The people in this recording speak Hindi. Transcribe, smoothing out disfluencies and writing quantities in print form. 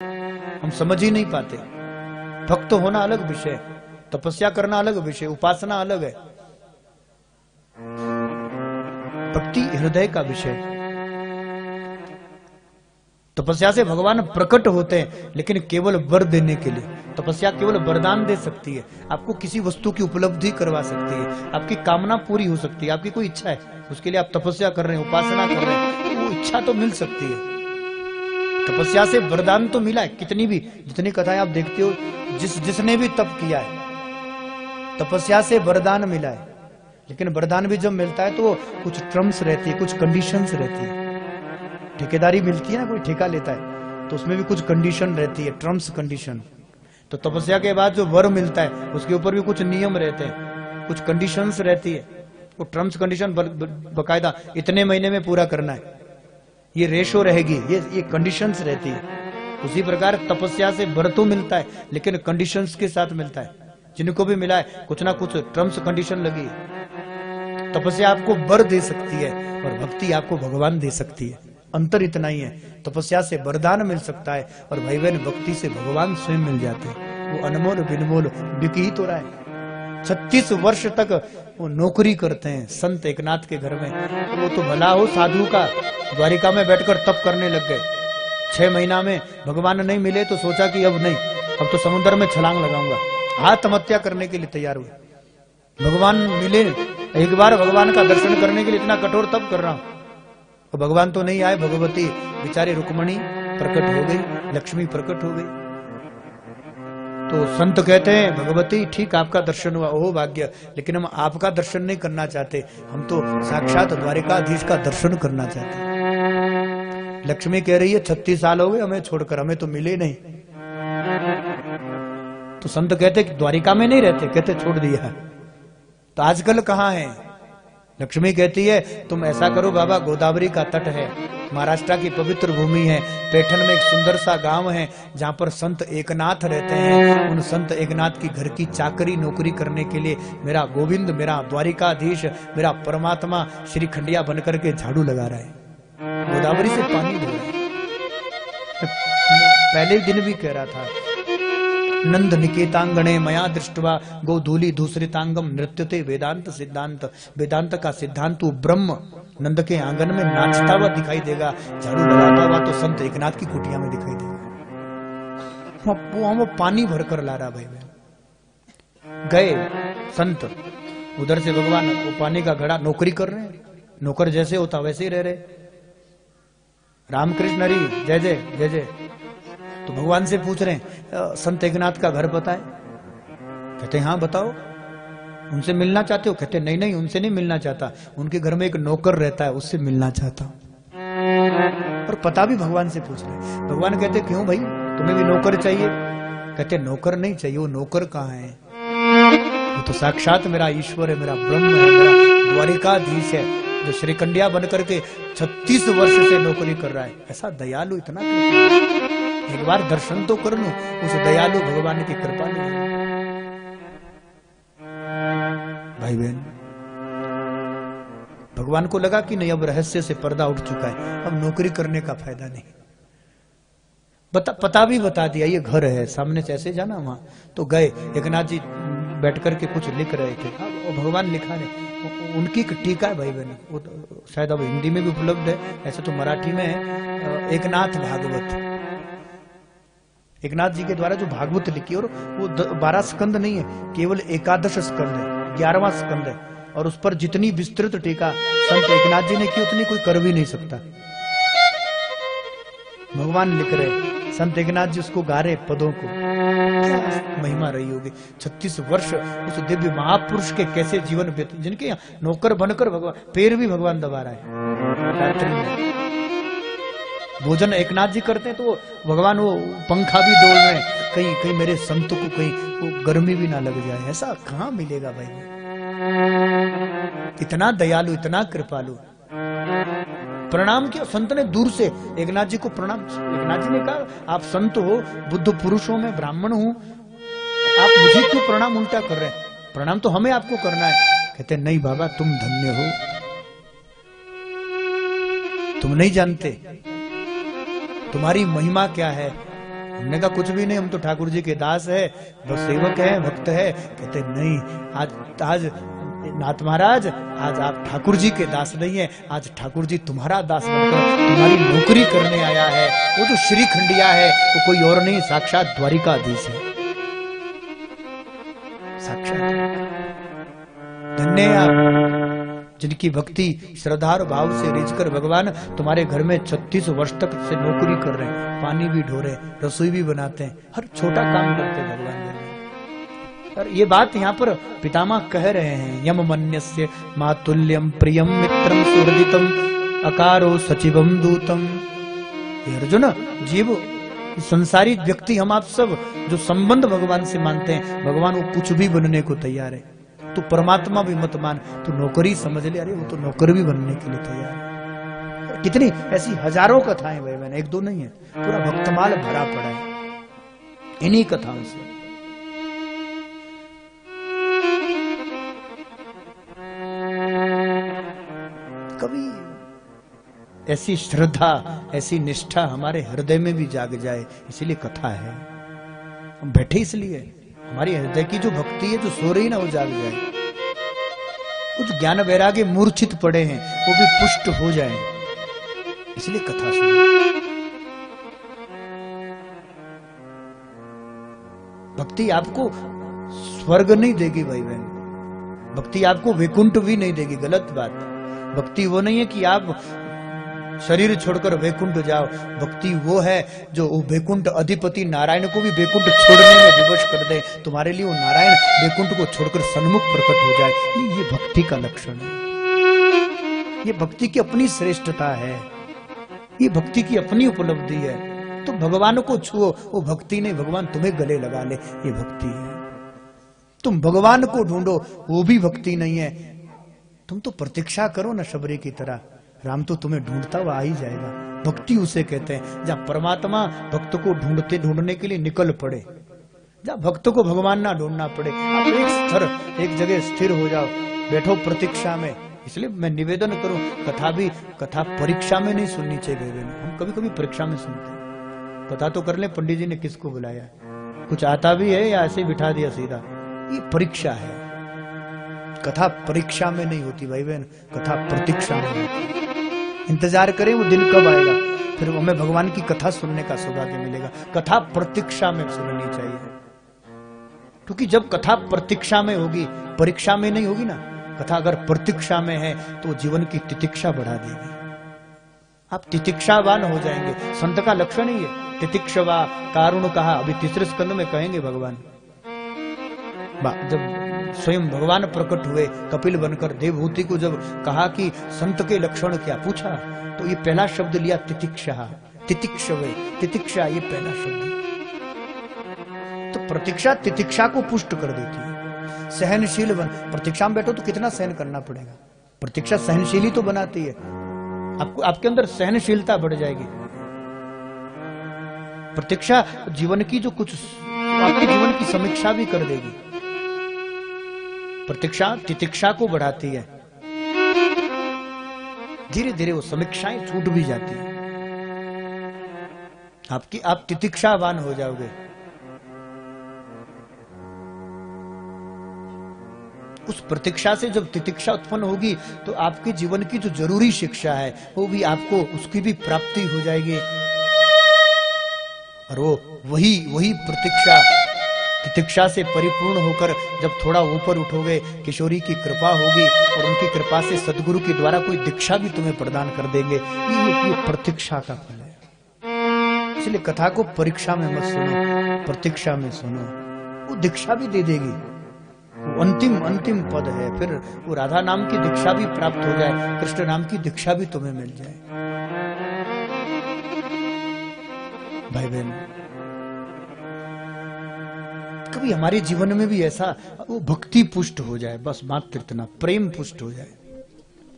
हम समझ ही नहीं पाते। भक्त होना अलग विषय, तपस्या करना अलग विषय, उपासना अलग है। भक्ति हृदय का विषय। तपस्या से भगवान प्रकट होते हैं, लेकिन केवल वर देने के लिए। तपस्या केवल वरदान दे सकती है, आपको किसी वस्तु की उपलब्धि करवा सकती है, आपकी कामना पूरी हो सकती है। आपकी कोई इच्छा है, उसके लिए आप तपस्या कर रहे हैं, उपासना कर रहे हैं, वो इच्छा तो मिल सकती है। तपस्या से वरदान तो मिला है। कितनी भी, जितनी कथाएं आप देखते हो, जिसने भी तप किया है, तपस्या से वरदान मिला है। लेकिन वरदान भी जब मिलता है तो कुछ टर्म्स रहती है, कुछ कंडीशंस रहती है। ठेकेदारी मिलती है ना, कोई ठेका लेता है तो उसमें भी कुछ कंडीशन रहती है, टर्म्स कंडीशन। तो तपस्या के बाद जो वर मिलता है उसके ऊपर भी कुछ नियम रहते हैं, कुछ कंडीशंस रहती है। वो टर्म्स कंडीशन बकायदा इतने महीने में पूरा करना है, ये रेशो रहेगी, ये कंडीशंस रहती है। उसी प्रकार तपस्या से वर तो मिलता है, लेकिन कंडीशंस के साथ मिलता है। जिनको भी मिला है कुछ ना कुछ टर्म्स कंडीशन लगी है। तपस्या आपको वर दे सकती है और भक्ति आपको भगवान दे सकती है। अंतर इतना ही है, तपस्या से वरदान मिल सकता है और भाई बहन भक्ति से भगवान स्वयं मिल जाते हैं। वो अनमोल बिनमोल बिक ही तो रहा है। 36 वर्ष तक वो नौकरी करते हैं संत एकनाथ के घर में। तो वो तो भला हो साधु का, द्वारिका में बैठकर तप करने लग गए। 6 महीना में भगवान नहीं मिले तो सोचा कि अब नहीं, अब तो समुद्र में छलांग लगाऊंगा। आत्महत्या करने के लिए तैयार हुए। भगवान मिले, एक बार भगवान का दर्शन करने के लिए इतना कठोर तप कर रहा हूं, तो भगवान तो नहीं आए। भगवती बेचारी रुक्मणी प्रकट हो गई, लक्ष्मी प्रकट हो गई। तो संत कहते हैं भगवती ठीक आपका दर्शन हुआ, ओह भाग्य, लेकिन हम आपका दर्शन नहीं करना चाहते, हम तो साक्षात द्वारिकाधीश का दर्शन करना चाहते हैं। लक्ष्मी कह रही है 36 साल हो गए हमें छोड़कर, हमें तो मिले नहीं। तो संत कहते द्वारिका में नहीं रहते, कहते छोड़ दिया। तो आजकल कहां है? लक्ष्मी कहती है तुम ऐसा करो बाबा, गोदावरी का तट है, महाराष्ट्र की पवित्र भूमि है, पैठन में एक सुंदर सा गांव है जहां पर संत एकनाथ रहते हैं। उन संत एकनाथ की घर की चाकरी नौकरी करने के लिए मेरा गोविंद, मेरा द्वारिकाधीश, मेरा परमात्मा श्री खंडिया बनकर के झाड़ू लगा रहा है, गोदावरी से पानी दे रहा है। पहले दिन भी कह रहा था, नंद निकेतांगणे मया दृष्टवा गोधूली दूसरितांगम नृत्यते वेदांत सिद्धांत। वेदांत का सिद्धांत ब्रह्म नंद के आंगन में नाचता हुआ दिखाई देगा, झाड़ू लगाता हुआ तो संत एकनाथ की कुटिया में दिखाई देगा। वो पानी भरकर ला रहा। भाई गए संत, उधर से भगवान वो पानी का घड़ा, नौकरी कर रहे हैं, नौकर जैसे होता वैसे ही रह रहे। रामकृष्ण हरी जय जय जय जय। तो भगवान से पूछ रहे हैं संत एकनाथ का घर पता है? कहते हैं हाँ बताओ। उनसे मिलना चाहते हो? कहते नहीं नहीं उनसे नहीं मिलना चाहता, उनके घर में एक नौकर रहता है उससे मिलना चाहता हूं। और पता भी भगवान से पूछ रहे। भगवान कहते क्यों भाई तुम्हें भी नौकर चाहिए? कहते नौकर नहीं चाहिए, वो नौकर कहाँ है? वो तो साक्षात मेरा ईश्वर है, मेरा ब्रह्म है, मेरा द्वारिकाधीश है, जो श्रीकंडिया बनकर के 36 वर्ष से नौकरी कर रहा है। ऐसा दयालु, इतना एक बार दर्शन तो कर लूं उस दयालु भगवान की कृपा नहीं। भाई बहन भगवान को लगा कि नहीं अब रहस्य से पर्दा उठ चुका है, अब नौकरी करने का फायदा नहीं। पता भी बता दिया, ये घर है सामने से ऐसे जाना वहां। तो गए, एकनाथ जी बैठ करके कुछ लिख रहे थे, और भगवान लिखा नहीं, उनकी टीका है भाई बहन, वो शायद अब हिंदी में भी उपलब्ध है, ऐसे तो मराठी में है, एकनाथ भागवत। एकनाथ जी के द्वारा जो भागवत लिखी, और वो 12 स्कंद नहीं है, केवल 11 स्कंद है, 11वां स्कंद है। और उस पर जितनी विस्तृत टीका संत एकनाथ जी ने की उतनी कोई कर भी नहीं सकता। भगवान लिख रहे, संत एकनाथ जी उसको गा रहे पदों को। महिमा रही होगी 36 वर्ष उस दिव्य महापुरुष के, कैसे जीवन व्यतीत, जिनके नौकर बनकर भगवान, पैर भी भगवान दबा रहा है। रात्रि में भोजन एकनाथ जी करते हैं तो भगवान वो पंखा भी डोल रहे हैं, कहीं कहीं मेरे संत को कहीं वो गर्मी भी ना लग जाए। ऐसा कहां मिलेगा भाई? इतना दयालु, इतना कृपालु। प्रणाम किया संत ने दूर से, एकनाथ जी को प्रणाम। एकनाथ जी ने कहा आप संत हो, बुद्ध पुरुष हो, मैं ब्राह्मण हूं, आप मुझे क्यों प्रणाम उल्टा कर रहे हैं? प्रणाम तो हमें आपको करना है। कहते नहीं बाबा तुम धन्य हो, तुम नहीं जानते तुम्हारी महिमा क्या है। हमने कहा कुछ भी नहीं, हम तो ठाकुर जी के दास है, बस सेवक है, भक्त है। कहते नहीं, आज नाथ महाराज, आज आप ठाकुर जी के दास नहीं है, आज ठाकुर जी तुम्हारा दास बनकर तुम्हारी नौकरी करने आया है। वो जो श्री खंडिया है वो कोई और नहीं, साक्षात द्वारिकाधीश है, साक्षात। धन्य आप जिनकी भक्ति श्रद्धा और भाव से रिझकर भगवान तुम्हारे घर में 36 वर्ष तक से नौकरी कर रहे हैं, पानी भी ढो रहे, रसोई भी बनाते हैं, हर छोटा काम करते हैं भगवान घर में। और ये बात यहाँ पर पितामह कह रहे हैं, यम मन्यस्य मातुल्यम प्रियम मित्रम सुहृदितम अकारो सचिवम दूतम। अर्जुन, जीव संसारी व्यक्ति हम आप सब जो संबंध भगवान से मानते हैं, भगवान वो कुछ भी बनने को तैयार है। तू परमात्मा भी मत मान, तू नौकरी समझ ले, अरे वो तो नौकर भी बनने के लिए तैयार है। कितनी ऐसी हजारों कथाएं भाई बहन, एक दो नहीं है, पूरा भक्तमाल भरा पड़ा है इन्हीं कथाओं से। कभी ऐसी श्रद्धा, ऐसी निष्ठा हमारे हृदय में भी जाग जाए, इसीलिए कथा है। हम बैठे इसलिए, हमारी हृदय की जो भक्ति है, जो सो रही ना, वो जाग जाए। कुछ ज्ञान वैराग्य मूर्छित पड़े हैं, वो भी पुष्ट हो जाए, इसलिए कथा सुनो। भक्ति आपको स्वर्ग नहीं देगी भाई बहन, भक्ति आपको वैकुंठ भी नहीं देगी, गलत बात। भक्ति वो नहीं है कि आप शरीर छोड़कर वैकुंठ जाओ, भक्ति वो है जो वैकुंठ अधिपति नारायण को भी वैकुंठ छोड़ने में विवश कर दे, तुम्हारे लिए वो नारायण वैकुंठ को छोड़कर सन्मुख प्रकट हो जाए। ये भक्ति का लक्षण है, ये भक्ति की अपनी श्रेष्ठता है, ये भक्ति की अपनी उपलब्धि है। तो भगवान को छुओ, वो भक्ति नहीं, भगवान तुम्हें गले लगा ले, ये भक्ति है। तुम भगवान को ढूंढो, वो भी भक्ति नहीं है। तुम तो प्रतीक्षा करो ना शबरी की तरह, राम तो तुम्हें ढूंढता हुआ आ ही जाएगा। भक्ति उसे कहते हैं जहां परमात्मा भक्त को ढूंढने के लिए निकल पड़े, जहां भक्त को भगवान ना ढूंढना पड़े। आप एक जगह स्थिर हो जाओ, बैठो प्रतीक्षा में। इसलिए मैं निवेदन करूं, कथा परीक्षा में नहीं सुननी चाहिए। हम कभी कभी परीक्षा में सुनते हैं, पता तो कर ले पंडित जी ने किसको बुलाया, कुछ आता भी है या ऐसे बिठा दिया सीधा। ये परीक्षा है, कथा परीक्षा में नहीं होती भाई बहन, कथा प्रतीक्षा में होती। इंतजार करें वो दिन कब आएगा, फिर हमें भगवान की कथा सुनने का सौभाग्य मिलेगा। कथा प्रतीक्षा में सुननी चाहिए, क्योंकि जब कथा प्रतीक्षा में होगी, परीक्षा में नहीं होगी ना। कथा अगर प्रतीक्षा में है तो जीवन की तितिक्षा बढ़ा देगी, आप तितिक्षावान हो जाएंगे। संत का लक्षण ही है तितिक्षवा, कारुण कहा, अभी तीसरे स्कंद में कहेंगे भगवान। जब स्वयं भगवान प्रकट हुए कपिल बनकर, देवभूति को जब कहा कि संत के लक्षण क्या पूछा, तो ये पहला शब्द लिया तितिक्षा, तितिक्षवे, तितिक्षा, ये पहला शब्द। तो प्रतीक्षा तितिक्षा को पुष्ट कर देती है। सहनशील बन, प्रतीक्षा में बैठो तो कितना सहन करना पड़ेगा। प्रतीक्षा सहनशीली तो बनाती है, आपके अंदर सहनशीलता बढ़ जाएगी। प्रतीक्षा जीवन की जो कुछ आपके जीवन की समीक्षा भी कर देगी। प्रतीक्षा तितिक्षा को बढ़ाती है, धीरे धीरे वो समीक्षाएं छूट भी जाती है आपकी, आप तितिक्षावान हो जाओगे। उस प्रतीक्षा से जब तितिक्षा उत्पन्न होगी तो आपके जीवन की जो जरूरी शिक्षा है वो भी आपको, उसकी भी प्राप्ति हो जाएगी। और वो वही प्रतीक्षा तितिक्षा से परिपूर्ण होकर जब थोड़ा ऊपर उठोगे, किशोरी की कृपा होगी और उनकी कृपा से सदगुरु के द्वारा कोई दीक्षा भी तुम्हें प्रदान कर देंगे। ये प्रतीक्षा का फल है। इसलिए कथा को परीक्षा में मत सुनो, प्रतीक्षा में सुनो, वो दीक्षा भी दे देगी। वो अंतिम पद है, फिर वो राधा नाम की दीक्षा भी प्राप्त हो जाए, कृष्ण नाम की दीक्षा भी तुम्हें मिल जाए। भाई बहन, कभी हमारे जीवन में भी ऐसा वो भक्ति पुष्ट हो जाए, बस मात्र इतना, प्रेम पुष्ट हो जाए।